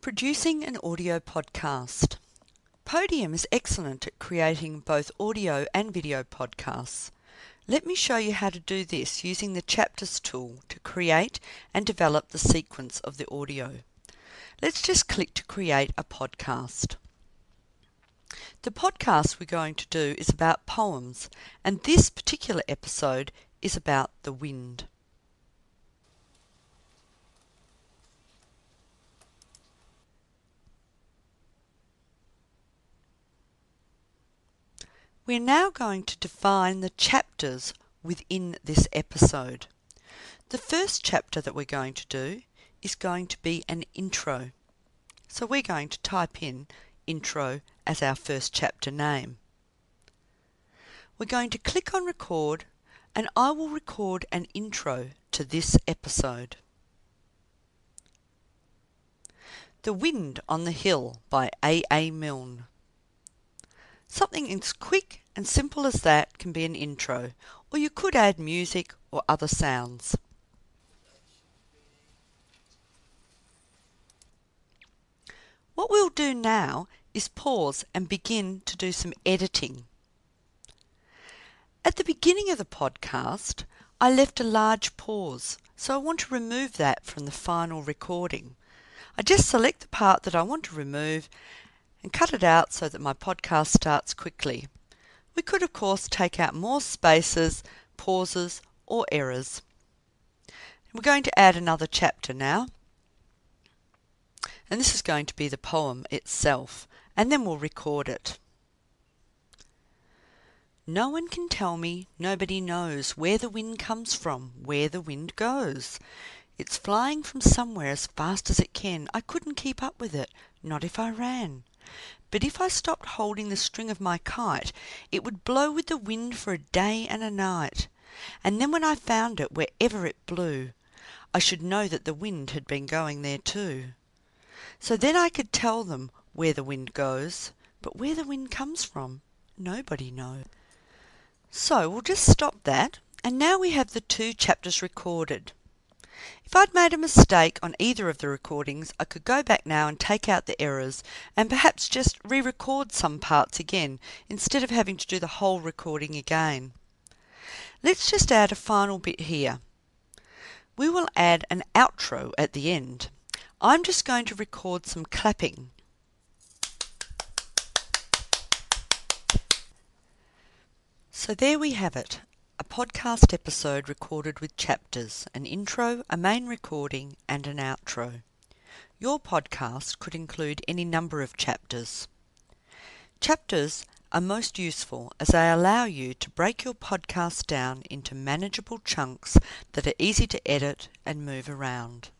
Producing an audio podcast. Podium is excellent at creating both audio and video podcasts. Let me show you how to do this using the Chapters tool to create and develop the sequence of the audio. Let's just click to create a podcast. The podcast we're going to do is about poems, and this particular episode is about the wind. We're now going to define the chapters within this episode. The first chapter that we're going to do is going to be an intro. So we're going to type in intro as our first chapter name. We're going to click on record, and I will record an intro to this episode. The Wind on the Hill by A. Milne. Something as quick and simple as that can be an intro, or you could add music or other sounds. What we'll do now is pause and begin to do some editing. At the beginning of the podcast, I left a large pause, so I want to remove that from the final recording. I just select the part that I want to remove and cut it out so that my podcast starts quickly. We could of course take out more spaces, pauses or errors. We're going to add another chapter now, and this is going to be the poem itself, and then we'll record it. No one can tell me, nobody knows where the wind comes from, where the wind goes. It's flying from somewhere as fast as it can. I couldn't keep up with it, not if I ran. But if I stopped holding the string of my kite, it would blow with the wind for a day and a night. And then when I found it wherever it blew, I should know that the wind had been going there too. So then I could tell them where the wind goes, but where the wind comes from, nobody knows. So we'll just stop that, and now we have the two chapters recorded. If I'd made a mistake on either of the recordings, I could go back now and take out the errors and perhaps just re-record some parts again instead of having to do the whole recording again. Let's just add a final bit here. We will add an outro at the end. I'm just going to record some clapping. So there we have it. A podcast episode recorded with chapters, an intro, a main recording and an outro. Your podcast could include any number of chapters. Chapters are most useful as they allow you to break your podcast down into manageable chunks that are easy to edit and move around.